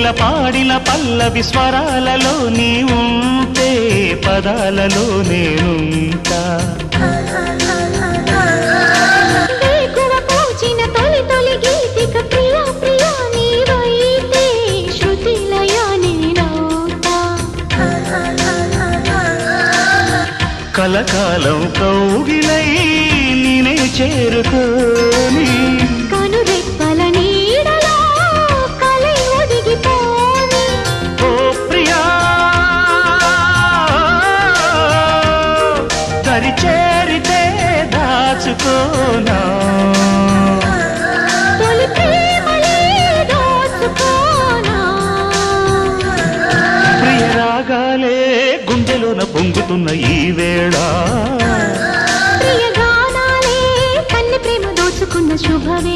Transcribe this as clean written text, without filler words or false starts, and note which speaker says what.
Speaker 1: కోకిల పాడిన పల్లవి స్వరాలలో నీ ఉంటే పదాలలో నేనుంటా
Speaker 2: వేకువ పూచిన తొలి తొలి గీతిక ప్రియా ప్రియా నీవైతే శృతిలయ నేనవుతా
Speaker 1: కలకాలం కౌగిలై నేనే చేరుకోని
Speaker 2: కనురెప్పల నీడలో కలై ఒదిగిపోని
Speaker 1: ఓ ప్రియా దరి చేరితే దాచుకోనా
Speaker 2: తొలి ప్రేమలే దోచుకోనా
Speaker 1: ప్రియ రాగాలే గుండెలోన పొంగుతున్న ఈ వేళ
Speaker 2: ప్రియ గానాలే కన్నె ప్రేమ దోచుకున్న శుభవే